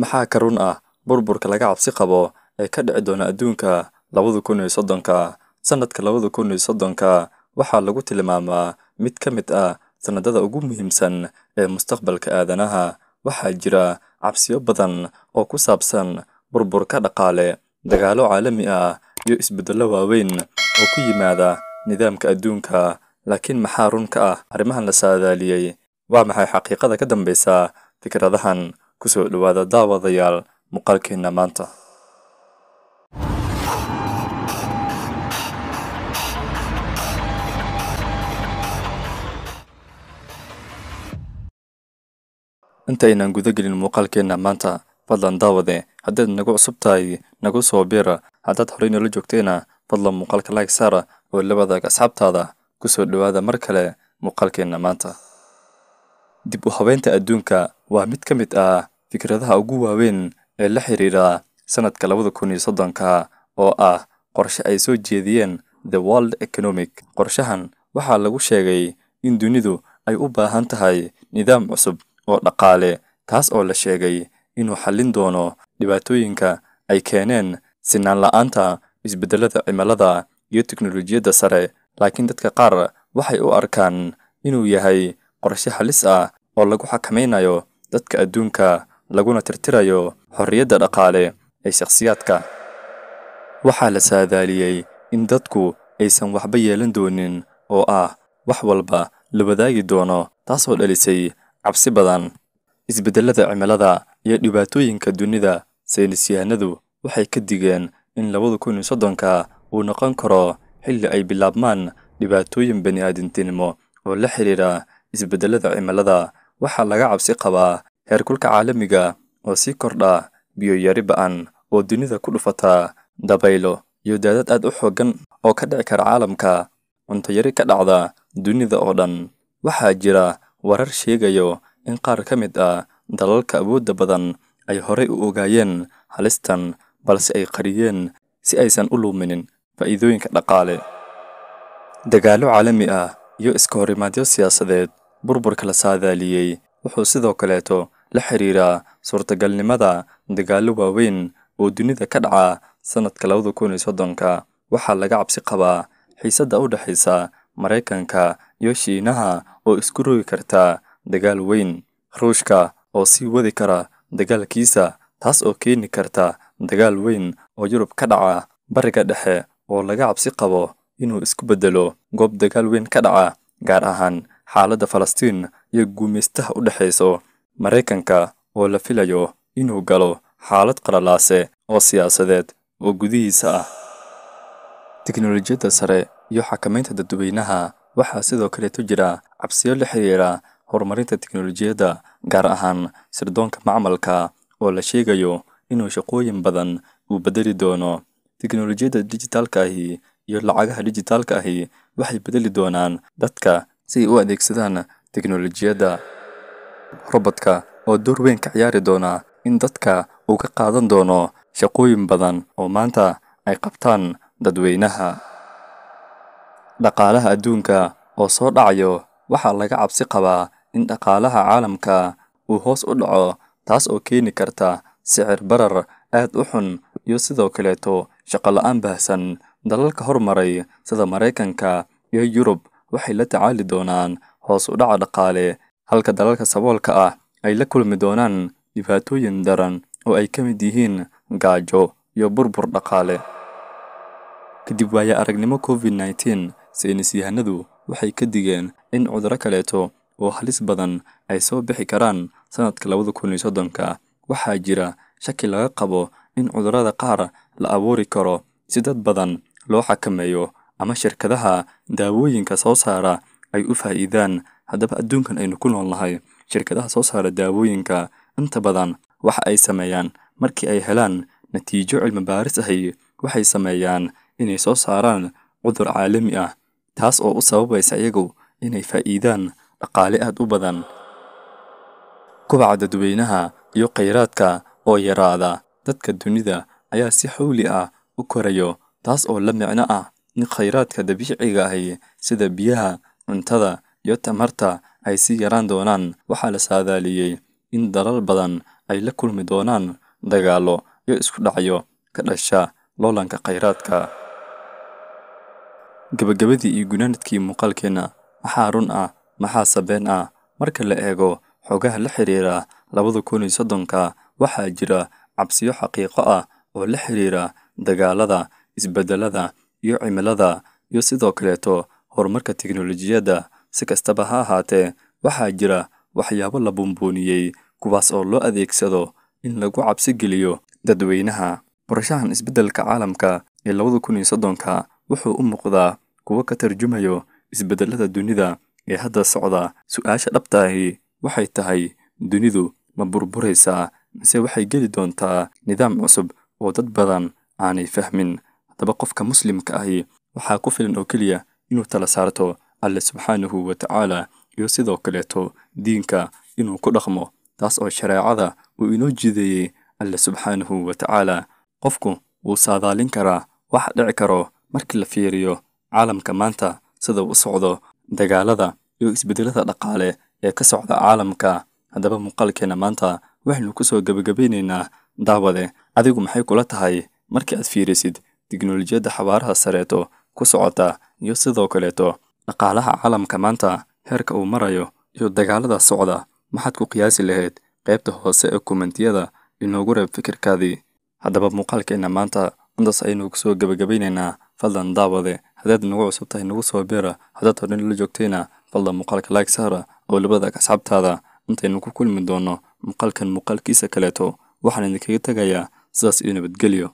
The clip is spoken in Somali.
maxaa ka run ah burburka laga cabsi qabo ee ka dhici doona adduunka 2030 sanadka 2030 waxaa lagu tilmaamaa mid ka mid ah sanadada ugu muhiimsan ee mustaqbalka aadanaha. Waxaa jira cabsiyo badan oo ku saabsan burburka dhaqaale, dagaallo caalami ah iyo isbeddello waaweyn oo ku yimaada nidaamka adduunka. Laakiin maxaa run ka ah arrimahan la saadaaliyay? Waa maxay xaqiiqada ka dambeysa fikradahan? Ku soo dhawaada daawadayaal muuqaalkeena maanta. intaynan guda gelin muuqaalkeena maanta, fadlan daawade haddaad nagu cusub tahay nagu soo biira. Haddaad horey noola joogteena fadlan muuqaalka like saara oo la wadaag asxaabtaada. Ku soo dhawaada mar kale muuqaalkeena maanta. dib u habeynta adduunka waa mid ka mid ah fikradaha ugu waaweyn ee la xiriira sanadka 2030 oo ah qorshe ay soo jeediyeen The World Economic. Qorshahan waxaa lagu sheegay in dunidu ay u baahan tahay nidaam cusub oo dhaqaale, kaas oo la sheegay inuu xallin doono dhibaatooyinka ay keeneen sinaan la'aanta, isbeddelada cimilada iyo tiknoolajiyadda sare. Laakiin dadka qaar waxay u arkaan inuu yahay qorshe halis ah oo lagu xakameynayo dadka adduunka, laguna tirtirayo xorriyadda dhaqaale ee shakhsiyaadka. Waxaa la saadaaliyay in dadku aysan waxba yeelan doonin oo ah wax walba la wadaagi doono, taasoo dhalisay cabsi badan. Isbeddelada cimilada iyo dhibaatooyinka dunida, saynisyahanadu waxay ka digeen in 2030 uu noqon karo xilli ay bilaabmaan dhibaatooyin bani'aadamtinimo oo la xiriira isbeddelada cimilada. Waxaa laga cabsi qabaa heerkulka caalamiga oo sii kordha, biyo yari ba'an oo dunida ku dhufata, dabaylo iyo daadad aad u xooggan oo ka dhici kara caalamka, cunto yari ka dhacda dunida oo dhan. Waxaa jira warar sheegayo in qaar ka mid ah dalalka awoodda badan ay horey u ogaayeen halistan, balse ay qariyeen si aysan u luminin faa'iidooyinka dhaqaale. Dagaallo caalami ah iyo iska horimaadyo siyaasadeed. Burburka la saadaaliyay wuxuu sidoo kaleeto la xiriiraa suurtagalnimada dagaallo waaweyn oo dunida ka dhaca sanadka 2030. Waxaa laga cabsi qabaa xiisadda u dhaxaysa Mareykanka iyo Shiinaha oo isku rogi karta dagaal weyn, Ruushka oo sii wadi kara dagaalkiisa, taas oo keeni karta dagaal weyn oo Yurub ka dhaca, Bariga Dhexe oo laga cabsi qabo inuu isku beddelo goob dagaal weyn ka dhaca, gaar ahaan xaaladda Falastiin iyo gumaystaha u dhaxayso, Mareykanka oo la filayo inuu galo xaalad qalalaase oo siyaasadeed oo gudihiisa ah. Tiknoolajiyadda sare iyo xakamaynta dadweynaha. Waxaa sidoo kaleeto jira cabsiyo la xiriira horumarinta tiknoolajiyadda, gaar ahaan sirdoonka macmalka oo la sheegayo inuu shaqooyin badan uu beddeli doono. Tiknoolajiyadda dijitaalka ahi iyo lacagaha dijitaalka ahi waxay beddeli doonaan dadka si ay u adeegsadaan tiknoolajiyadda. Robot-ka oo door weyn ka ciyaari doona in dadka uu ka qaadan doono shaqooyin badan oo maanta ay qabtaan dadweynaha. Dhaqaalaha adduunka oo soo dhacayo. Waxaa laga cabsi qabaa in dhaqaalaha caalamka uu hoos u dhaco, taas oo keeni karta sicir barar aad u xun iyo sidoo kaleeto shaqo la'aan baahsan. Dalalka hormaray sida Mareykanka iyo Yurub waxay la tacaali doonaan hoos u dhaca dhaqaale, halka dalalka saboolka ah ay la kulmi doonaan dhibaatooyin daran oo ay ka mid yihiin gaajo iyo burbur dhaqaale. Kadib waayo-aragnimo COVID-19, saynisyahanadu waxay ka digeen in cudurro kaleeto oo halis badan ay soo bixi karaan sanadka 2030. Waxaa jira shaki laga qabo in cudurrada qaar la abuuri karo si dad badan loo xakameeyo ama shirkadaha daawooyinka soo saara ay u faa'iidaan. Haddaba adduunkan aynu ku noolnahay, shirkadaha soo saara daawooyinka inta badan waxa ay sameeyaan markii ay helaan natiijo cilmi baaris ahi, waxay sameeyaan inay soo saaraan cudur caalami ah, taas oo u sababaysa iyagu inay faa'iidaan dhaqaale aad u badan. Kobaca dadweynaha iyo kheyraadka oo yaraada. Dadka dunida ayaa si xawli ah u korayo, taas oo la micno ah in kheyraadka dabiiciga ahi sida biyaha, cuntada iyo tamarta ay sii yaraan doonaan. Waxaa la saadaaliyay in dalal badan ay la kulmi doonaan dagaallo iyo isku dhacyo ka dhasha loolanka kheyraadka. Gabagabadii iyo gunaanadkii muuqaalkeena, maxaa run ah maxaa been ah? Marka la eego xogaha la xiriira 2030 waxaa jira cabsiyo xaqiiqo ah oo la xiriira dagaalada, isbedelada iyo cimilada, iyo sidoo kaleeto horumarka tiknoolajiyadda. Si kastaba ha ahaatee, waxaa jira waxyaabo la buunbuuniyey kuwaas oo loo adeegsado in lagu cabsi geliyo dadweynaha. Qorshahan isbedelka caalamka ee 2030 wuxuu u muuqdaa kuwo ka tarjumayo isbedelada dunida ee hadda socda. Su'aasha dhabta ahi waxay tahay, dunidu ma burburaysaa mise waxay geli doontaa nidaam cusub oo dad badan aanay fahmin? Haddaba qofka muslimka ahi waxaa ku filan oo keliya inuu tala saarto Alle subxaanahu wa tacaala, iyo sidoo kaleeto diinka inuu ku dhaqmo, taas oo shareecada uu inoo jideeyey Alle subxaanahu wa tacaala. Qofku wuu saadaalin karaa waxa dhici karo markii la fiiriyo caalamka maanta sida uu u socdo, dagaalada iyo isbedelada dhaqaale ee ka socda caalamka. Haddaba muuqaalkeena maanta waxaynu kusoo gabagabeynaynaa daawade, adigu maxay kula tahay markii aad fiirisid tiknoolajiyadda xawaaraha sareeto ku socota iyo sidoo kaleeto dhaqaalaha caalamka maanta heerka uu marayo iyo dagaalada socda? Maxaad ku qiyaasi lahayd? Qaybta hoose ee kommentiyada inoogu reeb fikirkaadii. Haddaba muuqaalkeena maanta intaas ayaynu kusoo gabagabeynaynaa. Fadlan daawade, haddaad nagu cusub tahay nagu soo biira, haddaad hore la joogtayna fadlan muuqaalka like saara oo la wadaag asxaabtaada. Intaynu ku kulmi doono muuqaalkan muuqaalkiisa kaleeto, waxaan idinkaga tagayaa sidaas iyo nabadgelyo.